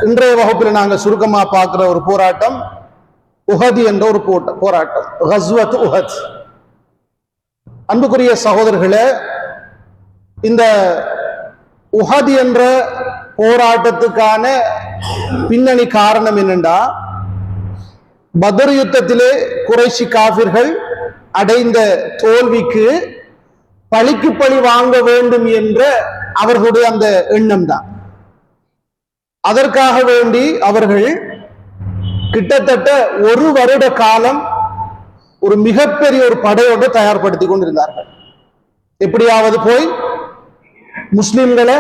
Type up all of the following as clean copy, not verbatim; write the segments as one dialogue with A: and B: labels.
A: இன்றைய வகுப்பில் நாங்கள் சுருக்கமாக பார்க்குற ஒரு போராட்டம் உஹது என்ற ஒரு போராட்டம், கஸ்வத் உஹத். அன்புக்குரிய சகோதரர்களே, இந்த உஹது என்ற போராட்டத்துக்கான பின்னணி காரணம் என்னென்றா, பத்ர் யுத்தத்திலே குறைஷி காஃபிர்கள் அடைந்த தோல்விக்கு பழிக்கு பழி வாங்க வேண்டும் என்ற அவர்களுடைய அந்த எண்ணம் தான். அதற்காக வேண்டி அவர்கள் கிட்டத்தட்ட ஒரு வருட காலம் ஒரு மிகப்பெரிய ஒரு படையோடு தயார்படுத்தி கொண்டிருந்தார்கள். எப்படியாவது போய் முஸ்லிம்களை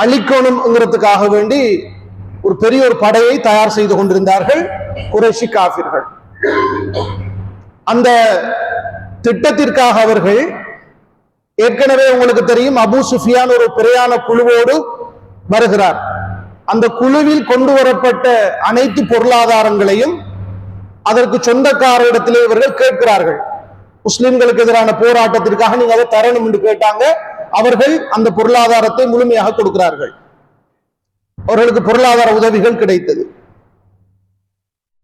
A: அழிக்கணும்ங்கிறதுக்காக வேண்டி ஒரு பெரிய ஒரு படையை தயார் செய்து கொண்டிருந்தார்கள் குறைஷி காஃபிர்கள். அந்த திட்டத்திற்காக அவர்கள் ஏற்கனவே உங்களுக்கு தெரியும், அபூ சுஃபியான் ஒரு பிரயாண குழுவோடு வருகிறார். அந்த குழுவில் கொண்டு வரப்பட்ட அனைத்து பொருளாதாரங்களையும் அதற்கு சொந்தக்காரரிடத்திலே இவர்கள் கேட்கிறார்கள். முஸ்லிம்களுக்கு எதிரான போராட்டத்திற்காக நீங்க அதை தரணும் என்று கேட்டாங்க. அவர்கள் அந்த பொருளாதாரத்தை முழுமையாக கொடுக்கிறார்கள். அவர்களுக்கு பொருளாதார உதவிகள் கிடைத்தது.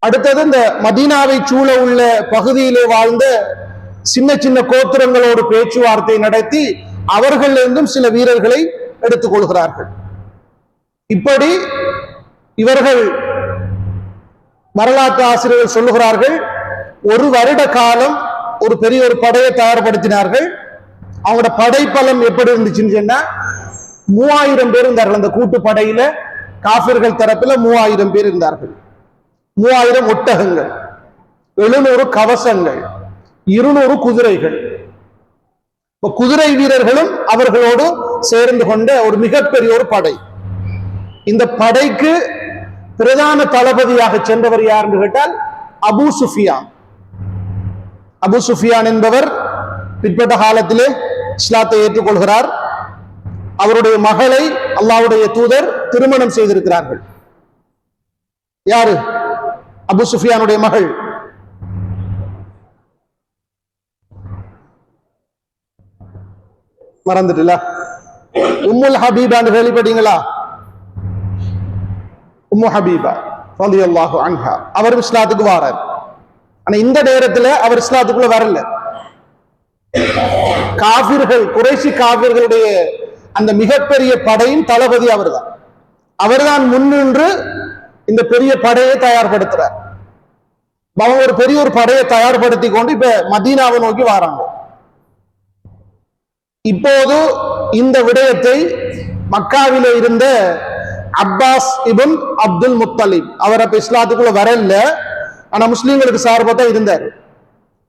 A: அடுத்தது, இந்த மதீனாவை சூழ உள்ள பகுதியிலே வாழ்ந்த சின்ன சின்ன கோத்திரங்களோடு பேச்சுவார்த்தை நடத்தி அவர்களிலிருந்தும் சில வீரர்களை எடுத்துக் கொள்கிறார்கள். இப்படி இவர்கள், வரலாற்று ஆசிரியர்கள் சொல்லுகிறார்கள், ஒரு வருட காலம் ஒரு பெரிய ஒரு படையை தயார்படுத்தினார்கள். அவங்களோட படைப்பலம் எப்படி இருந்துச்சுன்னு சொன்னா, 3000 பேர் இருந்தார்கள். அந்த கூட்டு படையில காஃபிர்கள் தரப்புல 3000 பேர் இருந்தார்கள். 3000 ஒட்டகங்கள், 700 கவசங்கள், 200 குதிரைகள். குதிரை வீரர்களும் அவர்களோடு சேர்ந்து கொண்ட ஒரு மிகப்பெரிய ஒரு படை. இந்த படைக்கு பிரதான தளபதியாக சென்றவர் யார் என்று கேட்டால் அபூ சுஃபியான். அபூ சுஃபியான் என்பவர் பிற்பட்ட காலத்திலே இஸ்லாத்தை ஏற்றுக்கொள்கிறார். அவருடைய மகளை அல்லாஹ்வுடைய தூதர் திருமணம் செய்திருக்கிறார்கள். யாரு? அபூ சுஃபியானுடைய மகள். மறந்துட்டுல, உம்முல் ஹபீபா கேள்விப்பட்டீங்களா? உம்மு ஹபீபா ரலியல்லாஹு அன்ஹா அவர் இஸ்லாத்துக்கு வாரார். ஆனா இந்த நேரத்துல அவர் இஸ்லாத்துக்குள்ள வரல. காஃபிர்கள், குறைஷி காஃபிர்களுடைய அந்த மிகப்பெரிய படையின் தளபதி அவர்தான். அவர்தான் முன்னின்று இந்த பெரிய படையை தயார்படுத்துறார். அவங்க ஒரு பெரிய ஒரு படையை தயார்படுத்தி கொண்டு இப்ப மதீனாவை நோக்கி வராங்க. இப்போது இந்த விடயத்தை மக்காவிலே இருந்த அப்பாஸ் இப்னு அப்துல் முத்தலிப், அவர் அப்ப இஸ்லாத்துக்குள்ள வரல, ஆனா முஸ்லீம்களுக்கு சார்பா தான் இருந்தார்.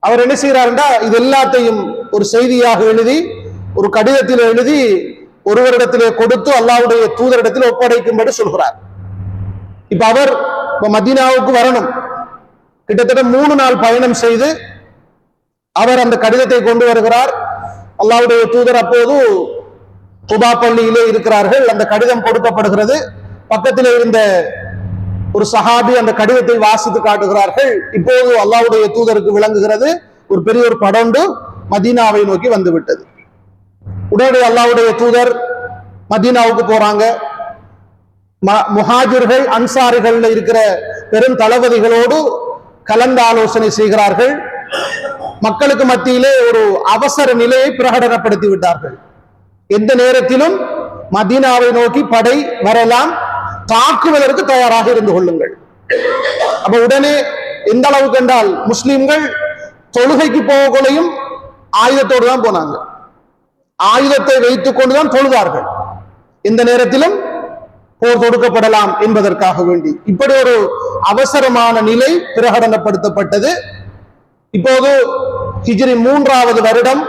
A: அவர் என்ன செய்யறாருன்னா, இது எல்லாத்தையும் ஒரு செய்தியாக எழுதி, ஒரு கடிதத்தில் எழுதி ஒருவரிடத்திலே கொடுத்து அல்லாஹ்வுடைய தூதரிடத்தில் ஒப்படைக்கும்படி சொல்கிறார். இப்ப அவர் மதீனாவுக்கு வரணும். கிட்டத்தட்ட 3 நாள் பயணம் செய்து அவர் அந்த கடிதத்தை கொண்டு வருகிறார். அல்லாஹ்வுடைய தூதர் அப்போது குபா பள்ளியிலே இருக்கிறார்கள். அந்த கடிதம் கொடுக்கப்படுகிறது. பக்கத்தில் இருந்த ஒரு சஹாபி அந்த கடிதத்தை வாசித்து காட்டுகிறார்கள். இப்போது அல்லாஹ்வுடைய தூதருக்கு விளங்குகிறது, ஒரு பெரிய ஒரு படொண்டு மதீனாவை நோக்கி வந்து விட்டது. உடனே அல்லாஹ்வுடைய தூதர் மதீனாவுக்கு போறாங்க. முஹாஜிர்கள் அன்சாரிகள் இருக்கிற பெரும் தளபதிகளோடு கலந்து ஆலோசனை செய்கிறார்கள். மக்களுக்கு மத்தியிலே ஒரு அவசர நிலையை பிரகடனப்படுத்தி விட்டார்கள். எந்த நேரத்திலும் மதீனாவை நோக்கி படை வரலாம், தாக்குவதற்கு தயாராக இருந்து கொள்ளுங்கள். அப்ப உடனே எந்த அளவுக்கு என்றால், முஸ்லிம்கள் தொழுகைக்கு போகலையும் ஆயுதத்தோடு தான் போனாங்க. ஆயுதத்தை வைத்துக் கொண்டுதான் தொழுதார்கள். எந்த நேரத்திலும் போர் தொடுக்கப்படலாம் என்பதற்காக வேண்டி இப்படி ஒரு அவசரமான நிலை பிரகடனப்படுத்தப்பட்டது. இப்போது ஹிஜ்ரி 3வது வருடம்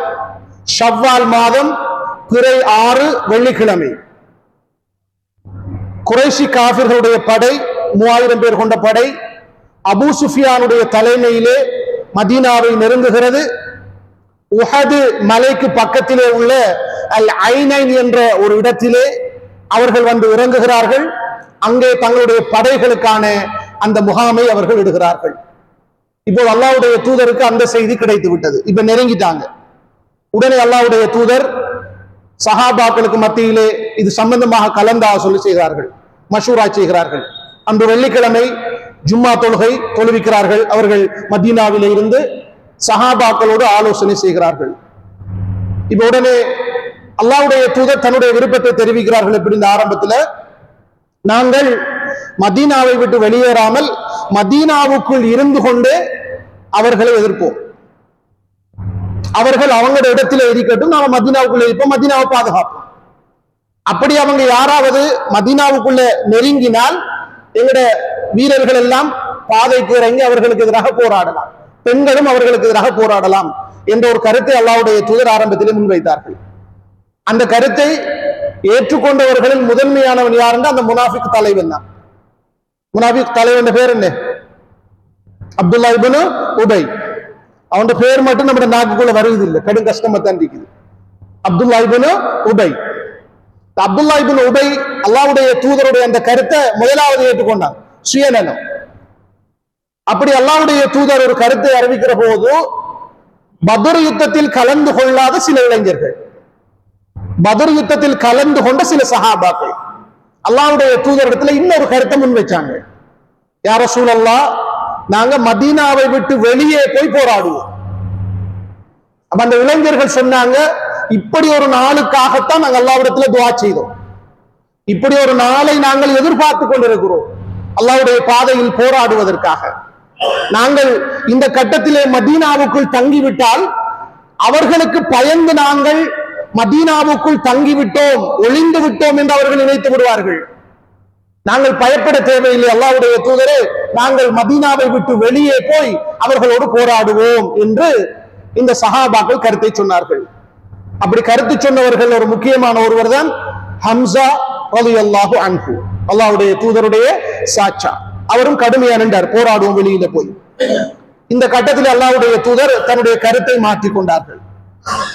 A: ஷவ்வால் மாதம் பிறை 6 வெள்ளிக்கிழமை, குறைஷி காஃபிர்களுடைய படை 3000 பேர் கொண்ட படை அபூ சுஃபியானுடைய தலைமையிலே மதீனாவை நெருங்குகிறது. உஹது மலைக்கு பக்கத்திலே உள்ள அல் ஐனைன் என்ற ஒரு இடத்திலே அவர்கள் வந்து இறங்குகிறார்கள். அங்கே தங்களுடைய படைகளுக்கான அந்த முகாமை அவர்கள் இடுகிறார்கள். இப்போ அல்லாஹ்வுடைய தூதருக்கு அந்த செய்தி கிடைத்து விட்டது. இப்ப நெருங்கிட்டாங்க. உடனே அல்லாஹ்வுடைய தூதர் சஹாபாக்களுக்கு மத்தியிலே இது சம்பந்தமாக கலந்து ஆலோசனை செய்கிறார்கள். மஷூரா செய்கிறார்கள். அன்று வெள்ளிக்கிழமை ஜும்மா தொழுகை தொழுவிக்கிறார்கள். அவர்கள் மதீனாவிலே இருந்து சஹாபாக்களோடு ஆலோசனை செய்கிறார்கள். இப்ப உடனே அல்லாஹ்வுடைய தூதர் தன்னுடைய விருப்பத்தை தெரிவிக்கிறார்கள். எப்படி இந்த ஆரம்பத்துல நாங்கள் மதீனாவை விட்டு வெளியேறாமல் மதீனாவுக்குள் இருந்து கொண்டே அவர்களை எதிர்ப்போம். அவர்கள் அவங்களோட இடத்துல இருக்கட்டும், நாம மதீனாவுக்குள்ள இருப்போம், மதீனாவை பாதுகாப்போம். அப்படி அவங்க யாராவது மதீனாவுக்குள்ள நெருங்கினால் எங்கட வீரர்கள் எல்லாம் பாதைக்கு இறங்கி அவர்களுக்கு எதிராக போராடலாம், பெண்களும் அவர்களுக்கு எதிராக போராடலாம் என்ற ஒரு கருத்தை அல்லாஹ்வுடைய தூதர் ஆரம்பத்திலே முன்வைத்தார்கள். அந்த கருத்தை ஏற்றுக்கொண்டவர்களில் முதன்மையானவன் யார் என்றால் அந்த முனாஃபிக் தலைவன் தான். முனாஃபிக் தலைவன் பேர் என்ன? அப்துல்லா இப்னு உபை. அவன் பேர் மட்டும் நம்ம நாக்குக்குள்ள வருவது இல்லை, கடும் கஷ்டமா தான் இருக்குது. அப்துல்லா இப்னு உபை. அப்துல்லா இப்னு உபை அல்லாஹ்வுடைய தூதருடைய அந்த கருத்தை முதலாவது ஏற்றுக்கொண்டான், சுயநலம். அப்படி அல்லாஹ்வுடைய தூதர் ஒரு கருத்தை அறிவிக்கிற போது பத்ர் யுத்தத்தில் கலந்து கொள்ளாத சில இளைஞர்கள், பத்ர் யுத்தத்தில் கலந்து கொண்ட சில சஹாபாக்கள் அல்லாஹ்வுடைய தூதரிடத்துல இன்னொரு கருத்தை முன் வச்சாங்க. யா ரசூலல்லாஹ், நாங்க மதீனாவை விட்டு வெளியே போய் போராடுவோம். அப்ப அந்த இளைஞர்கள் சொன்னாங்க, இப்படி ஒரு நாளுக்காகத்தான் நாங்கள் அல்லாஹ்விடத்துல துஆ செய்தோம், இப்படி ஒரு நாளை நாங்கள் எதிர்பார்த்து கொண்டிருக்கிறோம் அல்லாஹ்வுடைய பாதையில் போராடுவதற்காக. நாங்கள் இந்த கட்டத்திலே மதீனாவுக்குள் தங்கிவிட்டால் அவர்களுக்கு பயந்து நாங்கள் மதீனாவுக்குள் தங்கிவிட்டோம், ஒளிந்து விட்டோம் என்று அவர்கள் நினைத்து விடுவார்கள். நாங்கள் பயப்பட தேவையில்லை அல்லாஹ்வுடைய தூதரே, நாங்கள் மதீனாவை விட்டு வெளியே போய் அவர்களோடு போராடுவோம் என்று இந்த சஹாபாக்கள் கருத்தை சொன்னார்கள். அப்படி கருத்து சொன்னவர்கள் ஒரு முக்கியமான ஒருவர் தான் ஹம்சா ரலியல்லாஹு அன்ஹு, அல்லாஹ்வுடைய தூதருடைய சாச்சா. அவரும் கடுமையா நின்றார், போராடுவோம் வெளியில போய். இந்த கட்டத்தில் அல்லாஹ்வுடைய தூதர் தன்னுடைய கருத்தை மாற்றிக் கொண்டார்கள்.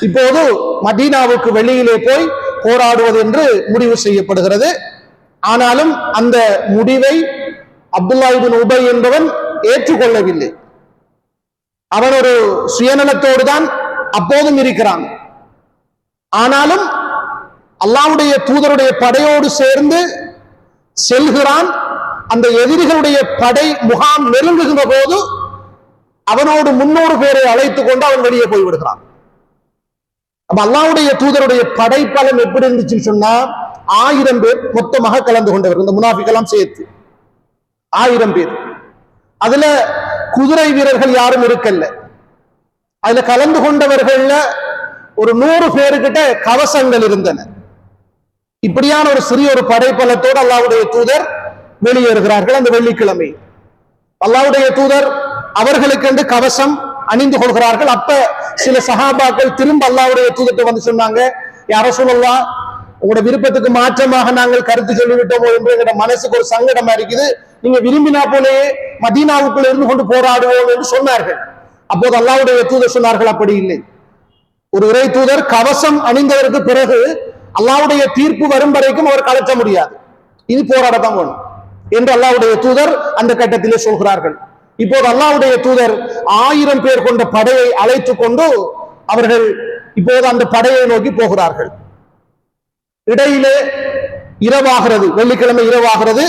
A: இப்போது மதீனாவுக்கு வெளியிலே போய் போராடுவது என்று முடிவு செய்யப்படுகிறது. ஆனாலும் அந்த முடிவை அப்துல்லா இப்னு உபை என்பவன் ஏற்றுக்கொள்ளவில்லை. அவன் ஒரு சுயநலத்தோடு தான் அப்போதும் இருக்கிறான். ஆனாலும் அல்லாஹ்வுடைய தூதருடைய படையோடு சேர்ந்து செல்கிறான். அந்த எதிரிகளுடைய படை முகாம் நெருங்குகின்ற போது அவனோடு 300 பேரை அழைத்துக் கொண்டு அவன் வெளியே போய்விடுகிறான். அப்ப அல்லாஹ்வுடைய தூதருடைய படைப்பலம் எப்படி இருந்துச்சுன்னு சொன்னா 1000 பேர் மொத்தமாக கலந்து கொண்டவர், இந்த முனாஃபிக்கெல்லாம் சேர்த்து 1000 பேர். அதுல குதிரை வீரர்கள் யாரும் இருக்கல்ல. அதுல கலந்து கொண்டவர்கள்ல ஒரு 100 பேருக்கிட்ட கவசங்கள் இருந்தன. இப்படியான ஒரு சிறிய ஒரு படைப்பலத்தோடு அல்லாஹ்வுடைய தூதர் வெளியேறுகிறார்கள். அந்த வெள்ளிக்கிழமை அல்லாஹ்வுடைய தூதர் அவர்களுக்கு என்று கவசம் அணிந்து கொள்கிறார்கள். அப்ப சில சஹாபாக்கள் திரும்ப அல்லாஹ்வுடைய தூதர்கிட்ட வந்து சொன்னாங்க, யா ரசூலல்லாஹ், உங்களோட விருப்பத்துக்கு மாற்றமாக நாங்கள் கருத்து சொல்லிவிட்டோமோ என்று எங்களோட மனசுக்கு ஒரு சங்கடமா இருக்குது, நீங்க விரும்பினா போலேயே மதீனாவுக்குள் இருந்து கொண்டு போராடுவோம் என்று சொன்னார்கள். அப்போது அல்லாஹ்வுடைய தூதர் சொன்னார்கள், அப்படி இல்லை. ஒரு இறை தூதர் கவசம் அணிந்ததற்கு பிறகு அல்லாஹ்வுடைய தீர்ப்பு வரும் வரைக்கும் அவர் கலற்ற முடியாது, இது போராடத்தான் வேணும் என்று அல்லாஹ்வுடைய தூதர் அந்த கட்டத்திலே சொல்கிறார்கள். இப்போது அல்லாஹ்வுடைய தூதர் 1000 பேர் கொண்ட படையை அழைத்துக் கொண்டு அவர்கள் இப்போது அந்த படையை நோக்கி போகிறார்கள். இடையிலே இரவாகிறது, வெள்ளிக்கிழமை இரவாகிறது.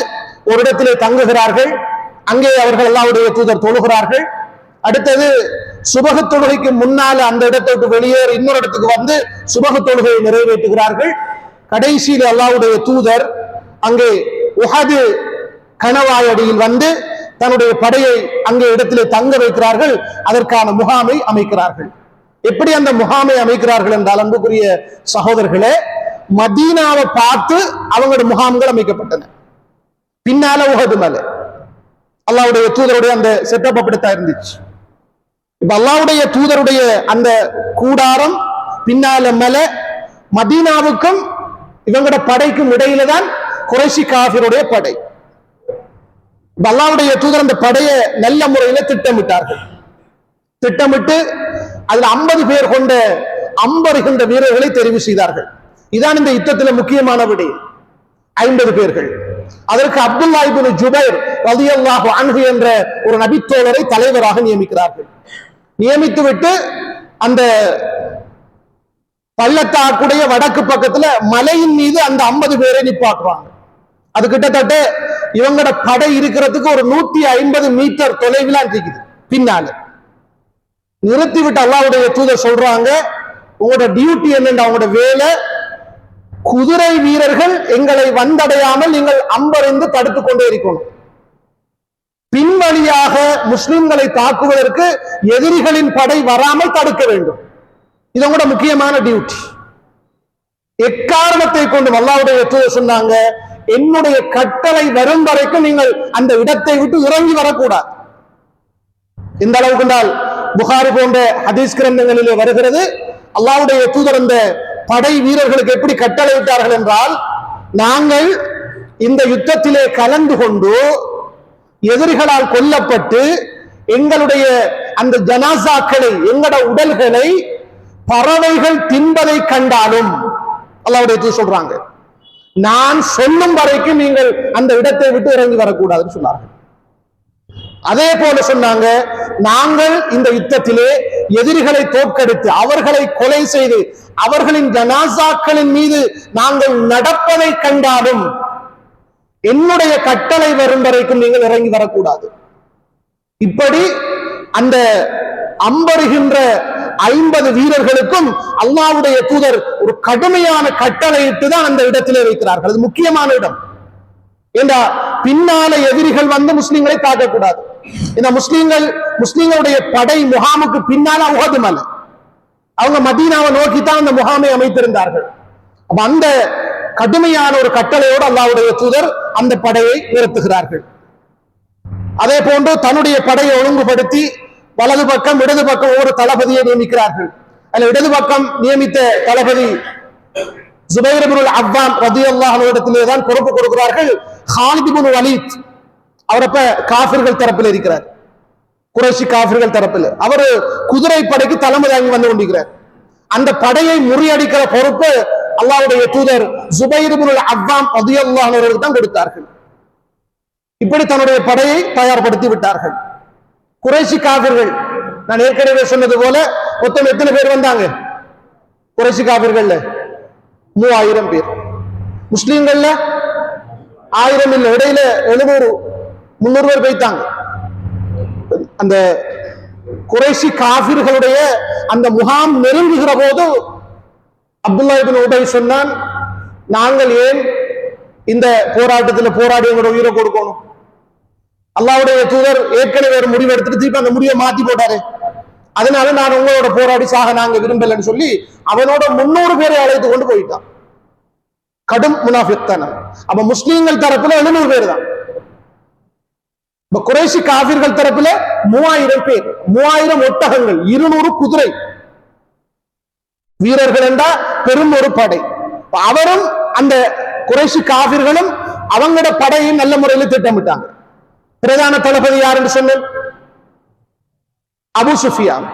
A: ஒரு இடத்திலே தங்குகிறார்கள். அங்கே அவர்கள் அல்லாஹ்வுடைய தூதர் தொழுகிறார்கள். அடுத்தது சுபஹ் தொழுகைக்கு முன்னால அந்த இடத்தை விட்டு வெளியேறி இன்னொரு இடத்துக்கு வந்து சுபஹ் தொழுகையை நிறைவேற்றுகிறார்கள். கடைசியில் அல்லாஹ்வுடைய தூதர் அங்கே உஹது கணவாயடியில் வந்து தன்னுடைய படையை அங்கே இடத்திலே தங்க வைக்கிறார்கள். அதற்கான முகாமை அமைக்கிறார்கள். எப்படி அந்த முகாமை அமைக்கிறார்கள் என்றால், அன்புக்குரிய சகோதரர்களே, மதீனாவை பார்த்து அவங்களுடைய முகாம்கள் அமைக்கப்பட்டன. பின்னால உஹது மலை, அல்லாஹ்வுடைய தூதருடைய அந்த செட்டப் அப்படித்தான் இருந்துச்சு. இப்ப அல்லாஹ்வுடைய தூதருடைய அந்த கூடாரம், பின்னால மலை, மதீனாவுக்கும் இவங்களோட படைக்கும் இடையில தான் குறைஷி காஃபிருடைய படை. அல்லாஹ்வுடைய தூதர் அந்த படையை நல்ல முறையில திட்டமிட்டார்கள். திட்டமிட்டு அதுல 50 பேர் கொண்ட அம்பருகின்ற வீரர்களை தெரிவு செய்தார்கள். இதான் இந்த யுத்தத்தில் முக்கியமான விடை. 50 பேர்கள். அதற்கு அப்துல்லா இப்னு ஜுபைர் ரலியல்லாஹு அன்ஹு என்ற ஒரு நபித்தோழரை தலைவராக நியமிக்கிறார்கள். நியமித்துவிட்டு அந்த பள்ளத்தாக்குடைய வடக்கு பக்கத்துல மலையின் மீது அந்த 50 பேரை நிப்பாட்டுவாங்க. அது கிட்டத்தட்ட இவங்களோட படை இருக்கிறதுக்கு ஒரு 150 மீட்டர் தொலைவில் இருக்குது. பின்னால நிறுத்திவிட்டு அல்லாஹ்வுடைய தூதர் சொல்றாங்க, உங்களோட டியூட்டி என்னென்ன, அவங்களோட வேலை, குதிரை வீரர்கள் எங்களை வந்தடையாமல் நீங்கள் அம்பறிந்து தடுத்துக் கொண்டே இருக்கணும். பின்வழியாக முஸ்லிம்களை தாக்குவதற்கு எதிரிகளின் படை வராமல் தடுக்க வேண்டும். இது உங்களோட முக்கியமான டியூட்டி. எக்காரணத்தை கொண்டு அல்லாஹ்வுடைய தூதர் சொன்னாங்க, என்னுடைய கட்டளை வரும் வரைக்கும் நீங்கள் அந்த இடத்தை விட்டு இறங்கி வரக்கூடாது. இந்த அளவுக்கு என்றால் புகாரி போன்ற ஹதீஸ் கிரந்தங்களிலே வருகிறது, அல்லாஹ்வுடைய தூதர் அந்த படை வீரர்களுக்கு எப்படி கட்டளை விட்டார்கள் என்றால், நாங்கள் இந்த யுத்தத்திலே கலந்து கொண்டு எதிரிகளால் கொல்லப்பட்டு எங்களுடைய அந்த ஜனாசாக்களை, எங்களோட உடல்களை பறவைகள் தின்பதை கண்டாலும் அல்லாஹ்வுடைய தூதர் சொல்றாங்க, நான் சொல்லும் வரைக்கும் நீங்கள் அந்த இடத்தை விட்டு இறங்கி வரக்கூடாதுன்னு சொன்னார்கள். அதே போல சொன்னாங்க, நாங்கள் இந்த யுத்தத்திலே எதிரிகளை தோற்கடித்து அவர்களை கொலை செய்து அவர்களின் ஜனாசாக்களின் மீது நாங்கள் நடப்பதை கண்டாலும் என்னுடைய கட்டளை வரும் வரைக்கும் நீங்கள் இறங்கி வரக்கூடாது. இப்படி அந்த அம்பருகின்ற 50 வீரர்களுக்கும் அல்லாஹ்வுடைய தூதர் ஒரு கடுமையான கட்டளையிட்டு தான் அந்த இடத்திலே வைக்கிறார்கள். அது முக்கியமான இடம். ஏண்டா பின்னால எதிரிகள் வந்து முஸ்லிம்களை தாக்கக்கூடாது. இந்த முஸ்லிம்களுடைய படை முகாமுக்கு பின்னால உஹது மலை, அவங்க மதீனாவை நோக்கித்தான் அந்த முகாமை அமைத்திருந்தார்கள். அப்ப அந்த கடுமையான ஒரு கட்டளையோடு அல்லாஹ்வுடைய தூதர் அந்த படையை நிறுத்துகிறார்கள். அதே போன்று தன்னுடைய படையை ஒழுங்குபடுத்தி வலது பக்கம் இடது பக்கம் ஒவ்வொரு தளபதியை நியமிக்கிறார்கள். அதில் இடது பக்கம் நியமித்த தளபதி ஜுபைர் இப்னு அவ்வாம் ரலியல்லாஹு அன்ஹு இடத்திலே தான் பொறுப்பு கொடுக்கிறார்கள். காலித் இப்னு வலீத் அவர் அப்ப காஃபிர்கள் தரப்பில் இருக்கிறார், குறைஷி காஃபிர்கள் தரப்பில். அவர் குதிரை படைக்கு தலைமை தாங்கி வந்து கொண்டிருக்கிறார். அந்த படையை முறியடிக்கிற பொறுப்பு அல்லாஹ்வுடைய தூதர் ஜுபைர் இப்னு அவ்வாம் ரலியல்லாஹு அன்ஹு அவர்களுக்கு தான் கொடுத்தார்கள். இப்படி தன்னுடைய படையை தயார்படுத்தி விட்டார்கள். குறைஷி காஃபிர்கள், நான் ஏற்கனவே சொன்னது போல மொத்தம் எத்தனை பேர் வந்தாங்க? குறைஷி காஃபிர்கள்ல 3000 பேர், முஸ்லீம்கள்ல 1000 இல்ல, இடையில 700-300 பேர் போய்த்தாங்க. அந்த குறைஷி காஃபிர்களுடைய அந்த முகாம் நெருங்குகிற போது அப்துல்லா இப்னு உபை சொன்னான், நாங்கள் ஏன் இந்த போராட்டத்தில் போராடி எங்களோட உயிரை கொடுக்கணும்? அல்லாஹ்வுடைய தூதர் ஏற்கனவே ஒரு முடிவு எடுத்துட்டு திருப்பி அந்த முடிவை மாத்தி போட்டாரு, அதனால நான் உங்களோட போராடி சாக நாங்க விரும்பலன்னு சொல்லி அவனோட 300 பேரை அழைத்து கொண்டு போயிட்டான். கடும் முனாஃபிக் தான. அப்ப முஸ்லீம்கள் தரப்புல 700 பேர் தான். குறைஷி காஃபிர்கள் தரப்புல 3000 பேர், 3000 ஒட்டகங்கள், 200 குதிரை வீரர்கள் என்றா பெரும் ஒரு படை. அவரும் அந்த குறைஷி காஃபிர்களும் அவங்களோட படையை நல்ல முறையில் திட்டமிட்டாங்க. பிரதான தளபதி யார் என்று சொன்னேன்? அபு சுஃபியான்,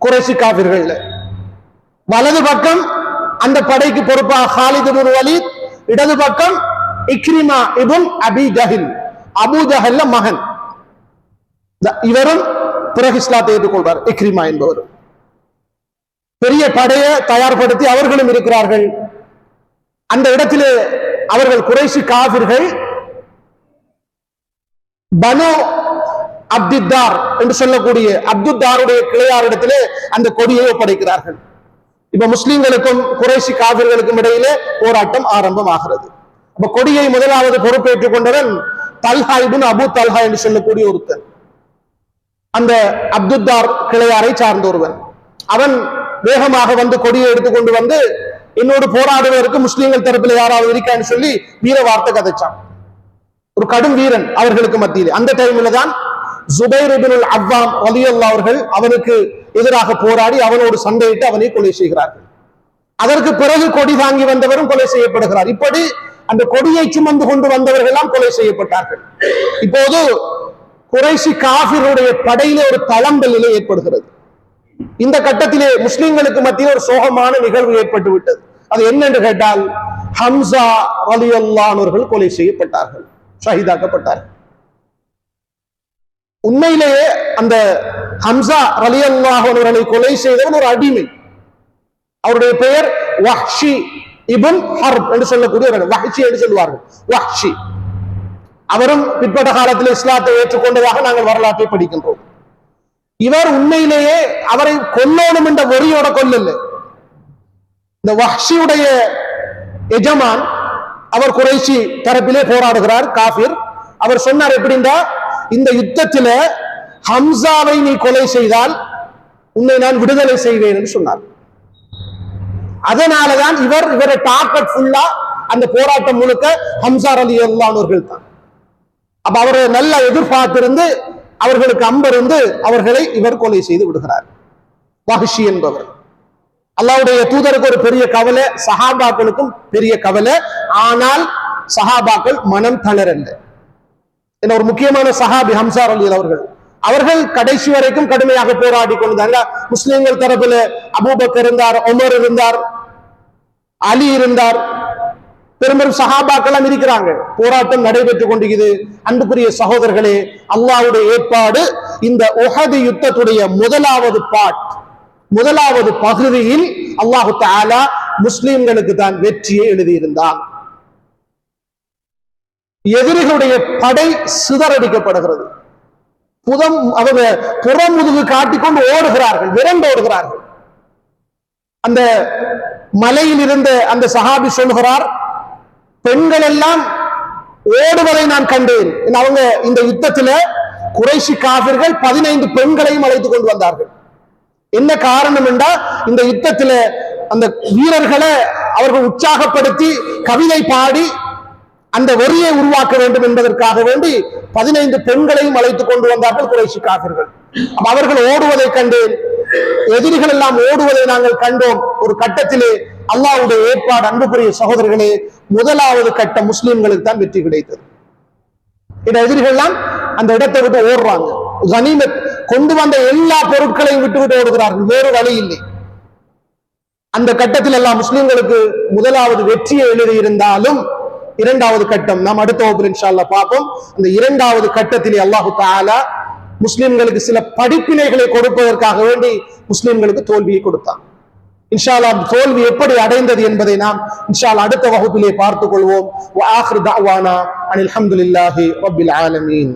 A: குறைஷி காஃபிர்கள். வலது பக்கம் அந்த படைக்கு பொறுப்பாக காலித் இப்னு வலீத், இடது பக்கம் இக்ரிமா இப்னு அபி ஜஹில், அபு ஜஹல்ல மகன். இவரும் பிறகு இஸ்லாத்தை ஏற்றுக்கொள்வார். இக்ரிமா என்பவர் பெரிய படையை தயார்படுத்தி அவர்களும் இருக்கிறார்கள். அந்த இடத்திலே அவர்கள் குறைஷி காஃபிர்கள் பனு அப்துத்தார் என்று சொல்லக்கூடிய அப்துத்தாருடைய கிளையாரிடத்திலே அந்த கொடியை ஒப்படைக்கிறார்கள். இப்ப முஸ்லிம்களுக்கும் குறைஷி காஃபிர்களுக்கும் இடையிலே போராட்டம் ஆரம்பமாகிறது. அப்ப கொடியை முதலாவது பொறுப்பேற்றுக் கொண்டவன் தல்ஹா இப்னு அபு தல்ஹா என்று சொல்லக்கூடிய ஒருத்தன், அந்த அப்துத்தார் கிளையாரை சார்ந்த ஒருவன். அவன் வேகமாக வந்து கொடியை எடுத்துக்கொண்டு வந்து என்னோடு போராடுவதற்கு முஸ்லிம்கள் தரப்பில் யாராவது இருக்கான்னு சொல்லி வீர வார்த்தை கதைச்சான். ஒரு கடும் வீரன் அவர்களுக்கு மத்தியில். அந்த டைம்ல தான் ஜுபைர் இப்னு அவ்வாம் ரலியல்லாஹு அவர்கள் அவனுக்கு எதிராக போராடி அவனோடு சண்டையிட்டு அவனை கொலை செய்கிறார்கள். அதற்கு பிறகு கொடி தாங்கி வந்தவரும் கொலை செய்யப்படுகிறார். இப்படி அந்த கொடியை சுமந்து கொண்டு வந்தவர்கள் எல்லாம் கொலை செய்யப்பட்டார்கள். இப்போது குறைஷி காஃபிருடைய படையிலே ஒரு தளம்பல் நிலை ஏற்படுகிறது. இந்த கட்டத்திலே முஸ்லிம்களுக்கு மத்தியில் ஒரு சோகமான நிகழ்வு ஏற்பட்டு விட்டது. அது என்னென்று கேட்டால், ஹம்சா ரலியல்லாஹு அவர்கள் கொலை செய்யப்பட்டார்கள், ஷஹீதாக்கப்பட்டார்கள். உண்மையிலேயே அந்த ஹம்சா ரலியல்லாஹு அவர்களை கொலை செய்தவன் ஒரு அடிமை. அவருடைய பெயர் வஹ்ஷி இப்னு ஹர்ப் என்று சொல்லக்கூடிய, வஹ்ஷி என்று சொல்வார்கள். வஹ்ஷி அவரும் பிற்பட்ட காலத்தில் இஸ்லாத்தை ஏற்றுக்கொண்டதாக நாங்கள் வரலாற்றை படிக்கின்றோம். இவர் உண்மையிலேயே அவரை கொல்லணும் என்ற வெறியோட கொல்லல. இந்த வஹ்ஷியுடைய எஜமான் அவர் குறைஷி தரப்பிலே போராடுகிறார், காஃபிர். அவர் சொன்னார் எப்படின்னா, இந்த யுத்தத்தில ஹம்சாவை நீ கொலை செய்தால் உன்னை நான் விடுதலை செய்வேன் என்று சொன்னார். அதனாலதான் இவரை டார்கெட் ஃபுல்லா அந்த போராட்டம் முழுக்க ஹம்சா ரலியல்லாஹு அன்ஹு தான். அப்ப அவரை நல்லா எதிர்பார்த்திருந்து அவர்களுக்கு அம்பிருந்து அவர்களை இவர் கொலை செய்து விடுகிறார். வஹ்ஷி என்பவர். அல்லாஹ்வுடைய தூதருக்கு ஒரு பெரிய கவலை, சஹாபாக்களுக்கும் பெரிய கவலை. ஆனால் சஹாபாக்கள் மனம் தளரல்ல. என்ன ஒரு முக்கியமான சஹாபி ஹம்சா ரலியல்லாஹு அவர்கள் கடைசி வரைக்கும் கடுமையாக போராடி கொண்டாங்க. முஸ்லிம்கள் தரப்புல அபூபக்கர் இருந்தார், உமர் இருந்தார், அலி இருந்தார், பெரும்பெரும் சஹாபாக்கள் இருக்கிறாங்க. போராட்டம் நடைபெற்றுக் கொண்டிருக்கிறது. அன்புக்குரிய சகோதரர்களே, அல்லாஹ்வுடைய ஏற்பாடு இந்த உஹது யுத்தத்துடைய முதலாவது பகுதியில் அல்லாஹு தஆலா முஸ்லிம்களுக்கு தான் வெற்றியை எழுதியிருந்தார். எதிரிகளுடைய படை சிதறடிக்கப்படுகிறது. அவங்க புறமுதுகு காட்டிக்கொண்டு ஓடுகிறார்கள், விரண்டோடுகிறார்கள். அந்த மலையில் இருந்த அந்த சஹாபி சொல்கிறார், பெண்கள் எல்லாம் ஓடுவதை நான் கண்டேன். அவங்க இந்த யுத்தத்தில் குறைஷி காபிர்கள் 15 பெண்களையும் அழைத்துக் கொண்டு வந்தார்கள். என்ன காரணம் என்றால், இந்த யுத்தத்தில் அந்த வீரர்களை அவர்கள் உற்சாகப்படுத்தி கவிதை பாடி அந்த வரியை உருவாக்க வேண்டும் என்பதற்காக வேண்டி 15 பெண்களையும் அழைத்துக் கொண்டு வந்தார்கள் குறைஷி காபிர்கள். அவர்கள் ஓடுவதை கண்டேன், எதிரிகள் எல்லாம் ஓடுவதை நாங்கள் கண்டோம். ஒரு கட்டத்திலே அல்லாஹ்வுடைய ஏற்பாடு, அன்புக்குரிய சகோதரர்களே, முதலாவது கட்ட முஸ்லிம்களுக்கு தான் வெற்றி கிடைத்தது. எதிரிகள் எல்லாம் அந்த இடத்தை விட்டு ஓடுறாங்க. கனிமத் கொண்டு வந்த எல்லா பொருட்களையும் விட்டு ஓடுகிறார்கள், வேறு வழி இல்லை. அந்த கட்டத்தில் எல்லாம் முஸ்லிம்களுக்கு முதலாவது வெற்றியை எழுதியிருந்தாலும் இரண்டாவது கட்டம் நாம் அடுத்த வகுப்பில் இன்ஷா அல்லாஹ் பார்ப்போம். அந்த இரண்டாவது கட்டத்திலே அல்லாஹு தஆலா முஸ்லிம்களுக்கு சில படிப்பினைகளை கொடுப்பதற்காக வேண்டி முஸ்லிம்களுக்கு தோல்வியை கொடுத்தான். இன்ஷா அல்லாஹ் தோல்வி எப்படி அடைந்தது என்பதை நாம் இன்ஷா அல்லாஹ் அடுத்த வகுப்பிலே பார்த்துக் கொள்வோம். வ ஆகிரு தஅவானா அனில் ஹம்துலில்லாஹி ரப்பில் ஆலமீன்.